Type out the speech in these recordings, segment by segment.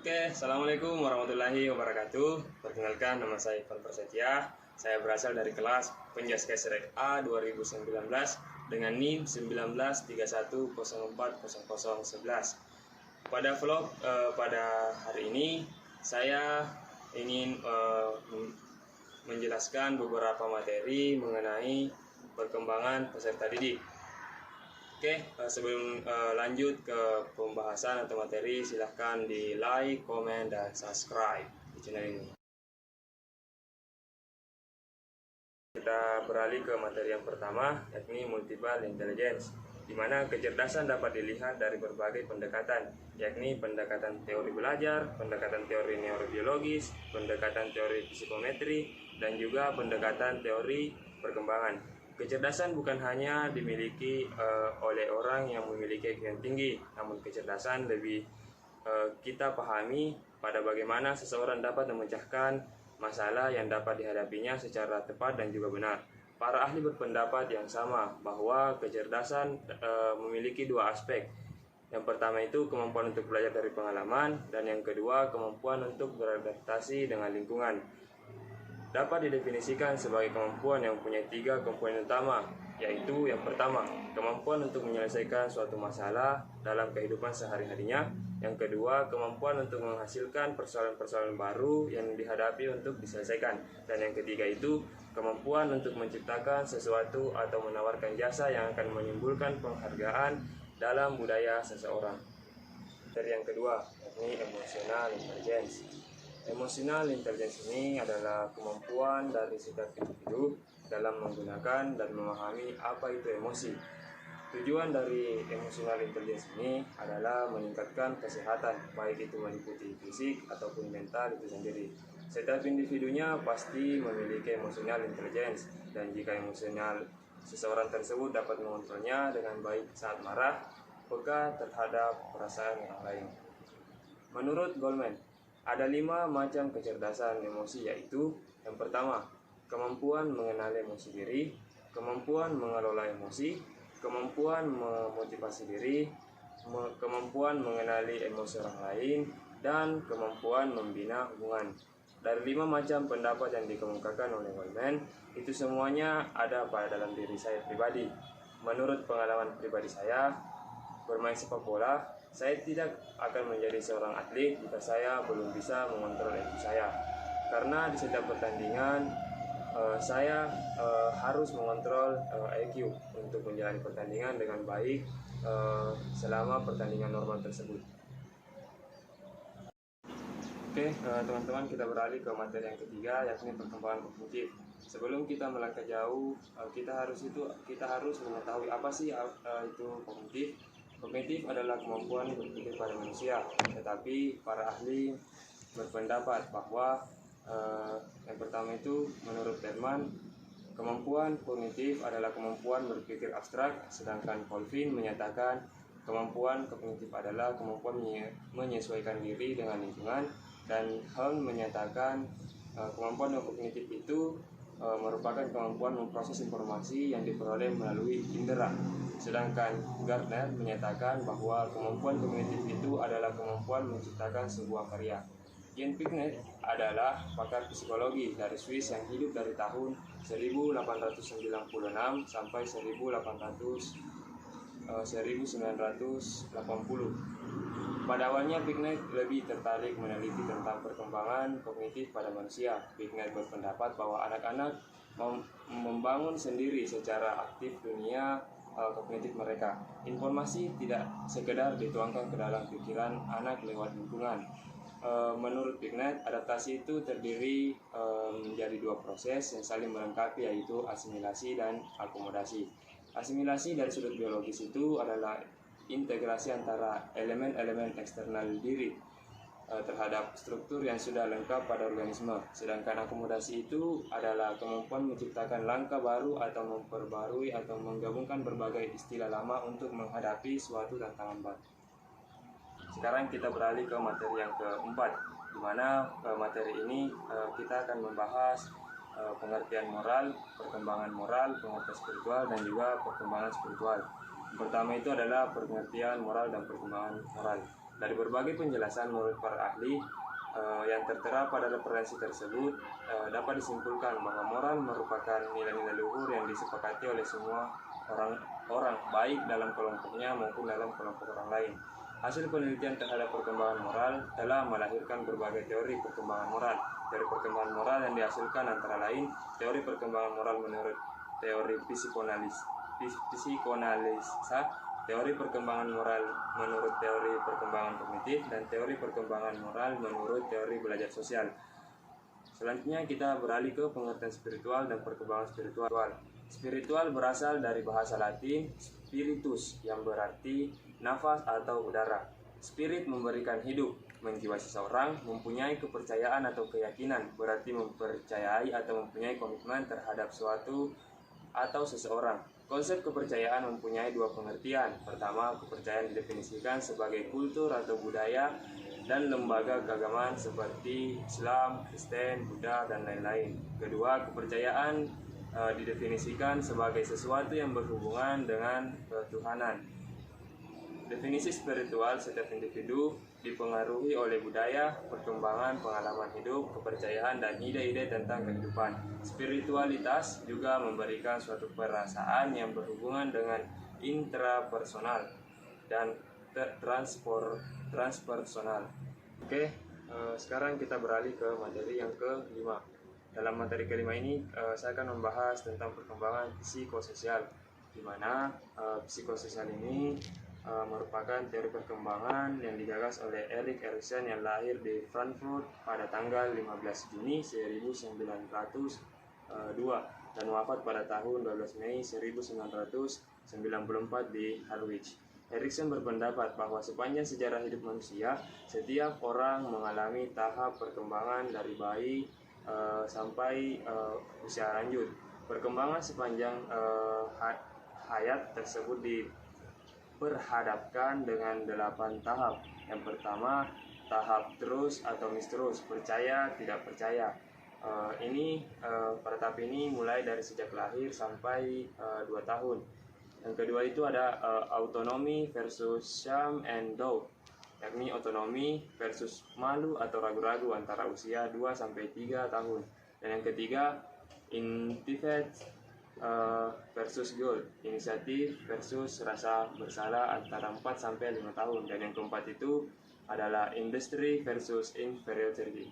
Oke, Assalamualaikum warahmatullahi wabarakatuh. Perkenalkan, nama saya Ivan Prasetya. Saya berasal dari kelas Penjaskes Rek A 2019 dengan NIM 1931040011. Pada hari ini saya ingin menjelaskan beberapa materi mengenai perkembangan peserta didik. Oke, sebelum lanjut ke pembahasan atau materi, silahkan di like, komen, dan subscribe di channel ini. Kita beralih ke materi yang pertama, yakni multiple intelligence, di mana kecerdasan dapat dilihat dari berbagai pendekatan, yakni pendekatan teori belajar, pendekatan teori neurobiologis, pendekatan teori psikometri, dan juga pendekatan teori perkembangan. Kecerdasan bukan hanya dimiliki oleh orang yang memiliki IQ yang tinggi, namun kecerdasan lebih kita pahami pada bagaimana seseorang dapat memecahkan masalah yang dapat dihadapinya secara tepat dan juga benar. Para ahli berpendapat yang sama bahwa kecerdasan memiliki dua aspek. Yang pertama itu kemampuan untuk belajar dari pengalaman, dan yang kedua kemampuan untuk beradaptasi dengan lingkungan. Dapat didefinisikan sebagai kemampuan yang punya tiga komponen utama, yaitu yang pertama, kemampuan untuk menyelesaikan suatu masalah dalam kehidupan sehari-harinya. Yang kedua, kemampuan untuk menghasilkan persoalan-persoalan baru yang dihadapi untuk diselesaikan. Dan yang ketiga itu, kemampuan untuk menciptakan sesuatu atau menawarkan jasa yang akan menimbulkan penghargaan dalam budaya seseorang. Dari yang kedua, yakni emotional intelligence. Emotional intelligence ini adalah kemampuan dari setiap individu dalam menggunakan dan memahami apa itu emosi. Tujuan dari emotional intelligence ini adalah meningkatkan kesehatan, baik itu meliputi fisik ataupun mental itu sendiri. Setiap individunya pasti memiliki emotional intelligence, dan jika emosional seseorang tersebut dapat mengontrolnya dengan baik saat marah, peka terhadap perasaan orang lain. Menurut Goldman, ada 5 macam kecerdasan emosi, yaitu yang pertama, kemampuan mengenali emosi diri, kemampuan mengelola emosi, kemampuan memotivasi diri, kemampuan mengenali emosi orang lain, dan kemampuan membina hubungan. Dari 5 macam pendapat yang dikemukakan oleh Goldman, itu semuanya ada pada dalam diri saya pribadi. Menurut pengalaman pribadi saya, bermain sepak bola, saya tidak akan menjadi seorang atlet jika saya belum bisa mengontrol ego saya. Karena di setiap pertandingan saya harus mengontrol IQ untuk menjalani pertandingan dengan baik selama pertandingan normal tersebut. Oke, teman-teman, kita beralih ke materi yang ketiga, yakni perkembangan kognitif. Sebelum kita melangkah jauh, kita harus mengetahui apa sih itu kognitif. Kognitif adalah kemampuan berpikir pada manusia, tetapi para ahli berpendapat bahwa yang pertama itu, menurut Terman, kemampuan kognitif adalah kemampuan berpikir abstrak, sedangkan Colvin menyatakan kemampuan kognitif adalah kemampuan menyesuaikan diri dengan lingkungan, dan Helm menyatakan kemampuan kognitif itu merupakan kemampuan memproses informasi yang diperoleh melalui indera. Sedangkan Gardner menyatakan bahwa kemampuan kognitif itu adalah kemampuan menciptakan sebuah karya. Jean Piaget adalah pakar psikologi dari Swiss yang hidup dari tahun 1896 sampai 1980. Pada awalnya Piaget lebih tertarik meneliti tentang perkembangan kognitif pada manusia. Piaget berpendapat bahwa anak-anak membangun sendiri secara aktif dunia kognitif mereka. Informasi tidak sekedar dituangkan ke dalam pikiran anak lewat lingkungan. Menurut Piaget, adaptasi itu terdiri menjadi 2 proses yang saling melengkapi, yaitu asimilasi dan akomodasi. Asimilasi dari sudut biologis itu adalah integrasi antara elemen-elemen eksternal diri terhadap struktur yang sudah lengkap pada organisme. Sedangkan akomodasi itu adalah kemampuan menciptakan langkah baru atau memperbarui atau menggabungkan berbagai istilah lama untuk menghadapi suatu tantangan baru. Sekarang kita beralih ke materi yang keempat, di mana materi ini kita akan membahas pengertian moral, perkembangan moral, pengertian spiritual, dan juga perkembangan spiritual. Yang pertama itu adalah pengertian moral dan perkembangan moral. Dari berbagai penjelasan menurut para ahli yang tertera pada referensi tersebut, dapat disimpulkan bahwa moral merupakan nilai-nilai luhur yang disepakati oleh semua orang baik dalam kelompoknya maupun dalam kelompok orang lain. Hasil penelitian terhadap perkembangan moral telah melahirkan berbagai teori perkembangan moral. Teori perkembangan moral yang dihasilkan antara lain teori perkembangan moral menurut teori psikoanalisa, teori perkembangan moral menurut teori perkembangan kognitif, dan teori perkembangan moral menurut teori belajar sosial. Selanjutnya kita beralih ke pengertian spiritual dan perkembangan spiritual. Spiritual berasal dari bahasa Latin spiritus yang berarti nafas atau udara. Spirit memberikan hidup, menjiwa seseorang, mempunyai kepercayaan atau keyakinan, berarti mempercayai atau mempunyai komitmen terhadap suatu atau seseorang. Konsep kepercayaan mempunyai dua pengertian. Pertama, kepercayaan didefinisikan sebagai kultur atau budaya dan lembaga keagamaan seperti Islam, Kristen, Buddha, dan lain-lain. Kedua, kepercayaan didefinisikan sebagai sesuatu yang berhubungan dengan ketuhanan. Definisi spiritual, setiap individu dipengaruhi oleh budaya, perkembangan, pengalaman hidup, kepercayaan, dan ide-ide tentang kehidupan. Spiritualitas juga memberikan suatu perasaan yang berhubungan dengan intrapersonal dan transpersonal. Oke, sekarang kita beralih ke materi yang kelima. Dalam materi kelima ini, saya akan membahas tentang perkembangan psikososial, di mana psikososial ini merupakan teori perkembangan yang digagas oleh Erik Erikson yang lahir di Frankfurt pada tanggal 15 Juni 1902 dan wafat pada tahun 12 Mei 1994 di Harwich. Erikson berpendapat bahwa sepanjang sejarah hidup manusia, setiap orang mengalami tahap perkembangan dari bayi sampai usia lanjut. Perkembangan sepanjang hayat tersebut diperhadapkan dengan 8 tahap. Yang pertama, tahap terus atau misterus, percaya tidak percaya. Pada tahap ini mulai dari sejak lahir sampai 2 tahun. Yang kedua itu ada autonomy versus shame and doubt, yakni otonomi versus malu atau ragu-ragu antara usia 2-3 tahun. Dan yang ketiga, initiative versus guilt, inisiatif versus rasa bersalah antara 4-5 tahun. Dan yang keempat itu adalah industry versus inferiority,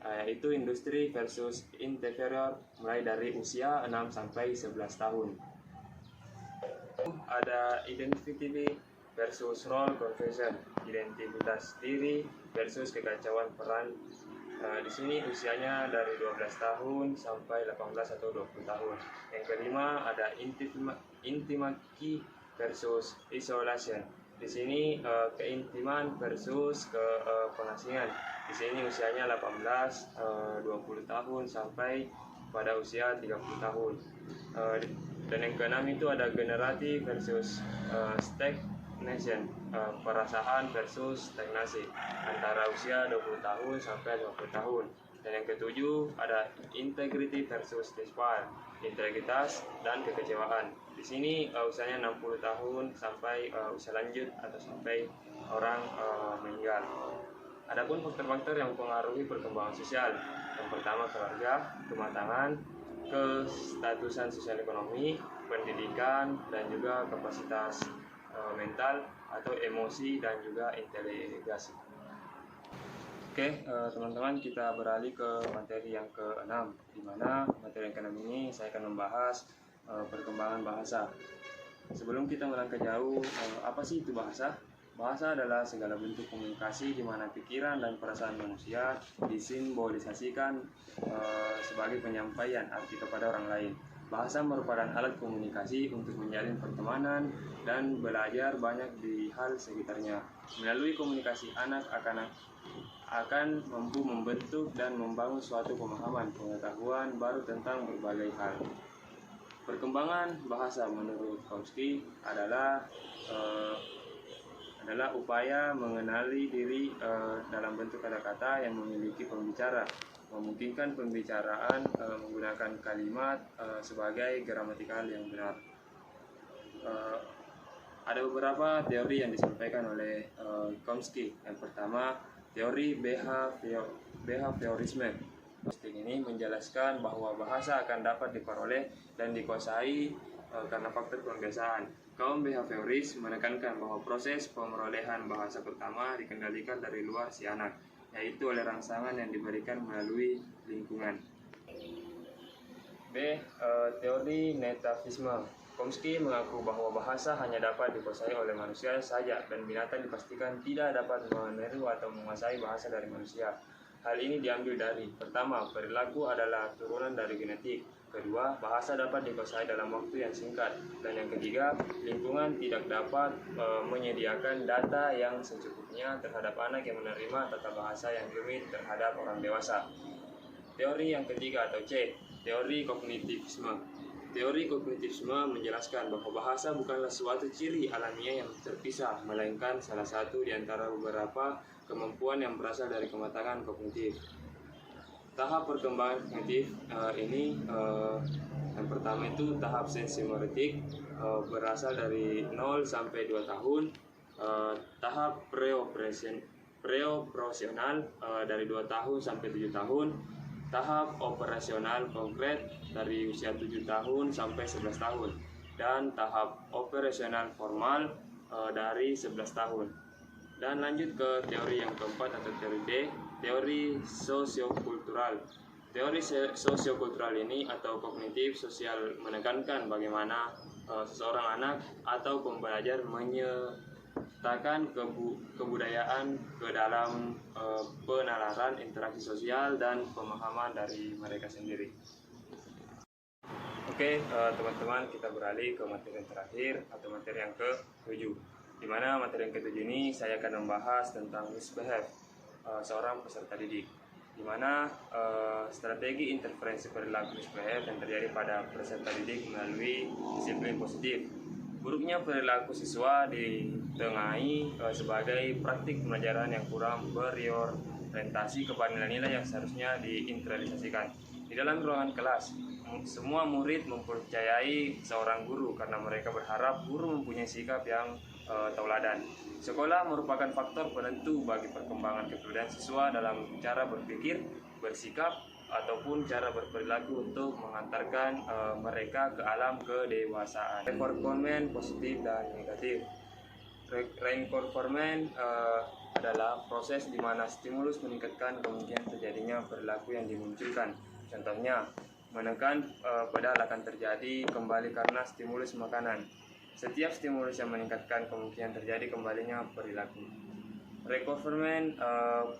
yaitu industri versus inferior mulai dari usia 6-11 tahun. Ada identity versus role confusion, identitas diri versus kekacauan peran. Di sini usianya dari 12 tahun sampai 18 atau 20 tahun. Yang kelima ada intimacy versus isolation. Di sini keintiman versus pengasingan. Di sini usianya 18, 20 tahun sampai pada usia 30 tahun. Dan yang keenam itu ada generatif versus stagnation, perasaan versus stagnasi antara usia 20 tahun sampai 50 tahun. Dan yang ketujuh ada integrity versus despair, integritas dan kekecewaan. Di sini usianya 60 tahun sampai usia lanjut atau sampai orang meninggal. Adapun faktor-faktor yang mempengaruhi perkembangan sosial, yang pertama keluarga, kematangan, kestatusan sosial ekonomi, pendidikan, dan juga kapasitas mental atau emosi dan juga inteligensi. Oke, teman-teman, kita beralih ke materi yang ke-6, di mana materi yang ke-6 ini saya akan membahas perkembangan bahasa. Sebelum kita melangkah jauh, apa sih itu bahasa? Bahasa adalah segala bentuk komunikasi di mana pikiran dan perasaan manusia disimbolisasikan sebagai penyampaian arti kepada orang lain. Bahasa merupakan alat komunikasi untuk menjalin pertemanan dan belajar banyak di hal sekitarnya. Melalui komunikasi, anak akan mampu membentuk dan membangun suatu pemahaman pengetahuan baru tentang berbagai hal. Perkembangan bahasa menurut Kautsky adalah upaya mengenali diri dalam bentuk kata-kata yang memiliki pembicara, memungkinkan pembicaraan menggunakan kalimat sebagai gramatikal yang benar. Ada beberapa teori yang disampaikan oleh Chomsky. Yang pertama, teori behaviorisme. Chomsky ini menjelaskan bahwa bahasa akan dapat diperoleh dan dikuasai karena faktor kebiasaan. Kaum behavioris menekankan bahwa proses pemerolehan bahasa pertama dikendalikan dari luar si anak, yaitu oleh rangsangan yang diberikan melalui lingkungan. B. Teori nativisme. Chomsky mengaku bahwa bahasa hanya dapat dikuasai oleh manusia saja dan binatang dipastikan tidak dapat meniru atau menguasai bahasa dari manusia. Hal ini diambil dari: pertama, perilaku adalah turunan dari genetik; kedua, bahasa dapat dikuasai dalam waktu yang singkat; dan yang ketiga, lingkungan tidak dapat menyediakan data yang secukupnya terhadap anak yang menerima tata bahasa yang rumit terhadap orang dewasa. Teori yang ketiga atau C, teori kognitivisme. Teori kognitivisme menjelaskan bahwa bahasa bukanlah suatu ciri alamiah yang terpisah, melainkan salah satu di antara beberapa kemampuan yang berasal dari kematangan kognitif. Tahap perkembangan kognitif yang pertama itu tahap sensimotorik, berasal dari 0 sampai 2 tahun. Tahap preoperasional dari 2 tahun sampai 7 tahun. Tahap operasional konkret dari usia 7 tahun sampai 11 tahun, dan tahap operasional formal dari 11 tahun. Dan lanjut ke teori yang keempat atau teori D, teori sosiokultural. Teori sosiokultural ini atau kognitif sosial menekankan bagaimana seseorang anak atau pembelajar menyertakan kebudayaan ke dalam penalaran interaksi sosial dan pemahaman dari mereka sendiri. Oke, teman-teman, kita beralih ke materi yang terakhir atau materi yang ke-7, di mana materi yang ke-7 ini saya akan membahas tentang misbehave seorang peserta didik, di mana strategi interferensi perilaku misbehave yang terjadi pada peserta didik melalui disiplin positif. Buruknya perilaku siswa ditengahi sebagai praktik pembelajaran yang kurang berorientasi kepada nilai-nilai yang seharusnya diinternalisasikan. Di dalam ruangan kelas, semua murid mempercayai seorang guru karena mereka berharap guru mempunyai sikap yang tauladan. Sekolah merupakan faktor penentu bagi perkembangan kepribadian siswa dalam cara berpikir, bersikap, ataupun cara berperilaku untuk mengantarkan mereka ke alam kedewasaan. Reinforcement positif dan negatif. Reinforcement adalah proses di mana stimulus meningkatkan kemungkinan terjadinya perilaku yang dimunculkan. Contohnya, menekan pedal akan terjadi kembali karena stimulus makanan. Setiap stimulus yang meningkatkan kemungkinan terjadi kembalinya perilaku. Reinforcement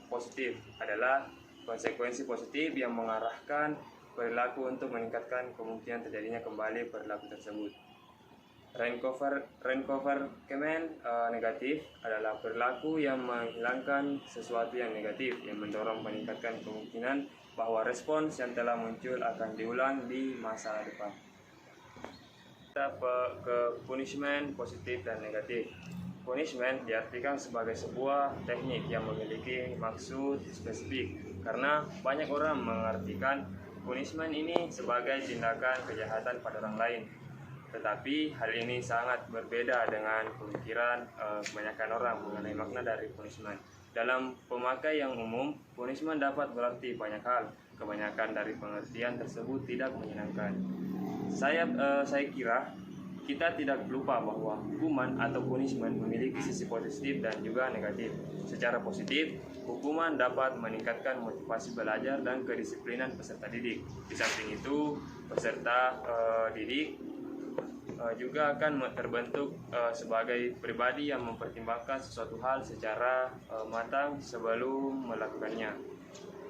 positif adalah konsekuensi positif yang mengarahkan perilaku untuk meningkatkan kemungkinan terjadinya kembali perilaku tersebut. Reinforcement negatif adalah perilaku yang menghilangkan sesuatu yang negatif, yang mendorong meningkatkan kemungkinan bahwa respons yang telah muncul akan diulang di masa depan. Kita ke punishment positif dan negatif. Punishment diartikan sebagai sebuah teknik yang memiliki maksud spesifik, karena banyak orang mengartikan punishment ini sebagai tindakan kejahatan pada orang lain. Tetapi hal ini sangat berbeda dengan pemikiran kebanyakan orang mengenai makna dari punishment. Dalam pemakai yang umum, punishment dapat berarti banyak hal. Kebanyakan dari pengertian tersebut tidak menyenangkan. Saya kira kita tidak lupa bahwa hukuman atau punishment memiliki sisi positif dan juga negatif. Secara positif, hukuman dapat meningkatkan motivasi belajar dan kedisiplinan peserta didik. Di samping itu, peserta didik juga akan terbentuk sebagai pribadi yang mempertimbangkan sesuatu hal secara matang sebelum melakukannya.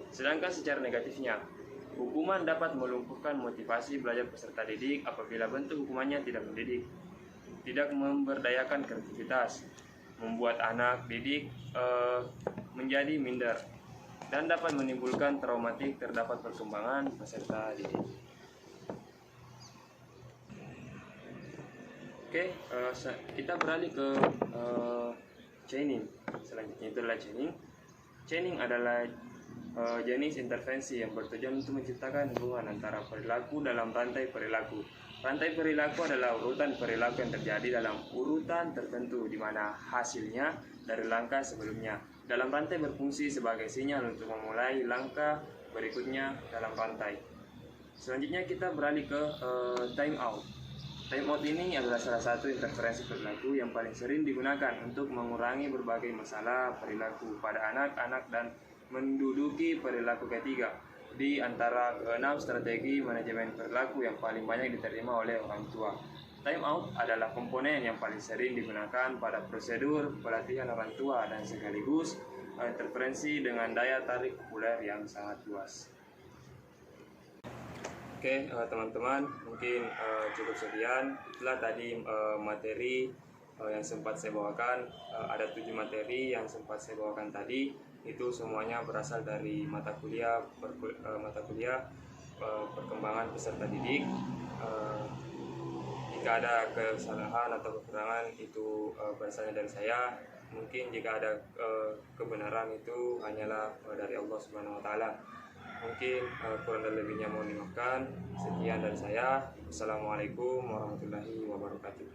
Sedangkan secara negatifnya, hukuman dapat melumpuhkan motivasi belajar peserta didik apabila bentuk hukumannya tidak mendidik, tidak memberdayakan kreativitas, membuat anak didik menjadi minder, dan dapat menimbulkan traumatik terdapat perkembangan peserta didik. Oke, kita beralih ke chaining. Selanjutnya itu adalah chaining. Chaining adalah jenis intervensi yang bertujuan untuk menciptakan hubungan antara perilaku dalam rantai perilaku. Rantai perilaku adalah urutan perilaku yang terjadi dalam urutan tertentu di mana hasilnya dari langkah sebelumnya. Dalam rantai berfungsi sebagai sinyal untuk memulai langkah berikutnya dalam rantai. Selanjutnya kita beralih ke time out. Time out ini adalah salah satu interferensi perilaku yang paling sering digunakan untuk mengurangi berbagai masalah perilaku pada anak-anak dan menduduki perilaku ketiga. Di antara keenam strategi manajemen perilaku yang paling banyak diterima oleh orang tua. Time out adalah komponen yang paling sering digunakan pada prosedur pelatihan orang tua dan sekaligus interferensi dengan daya tarik populer yang sangat luas. Oke, teman-teman, mungkin cukup sekian. Itulah tadi materi yang sempat saya bawakan. Ada 7 materi yang sempat saya bawakan tadi. Itu semuanya berasal dari mata kuliah perkembangan peserta didik. Jika ada kesalahan atau kekurangan itu berasalnya dari saya. Mungkin jika ada kebenaran itu hanyalah dari Allah Subhanahu wa taala. Mungkin kurang dan lebihnya mohon dimaafkan. Sekian dari saya. Wassalamualaikum warahmatullahi wabarakatuh.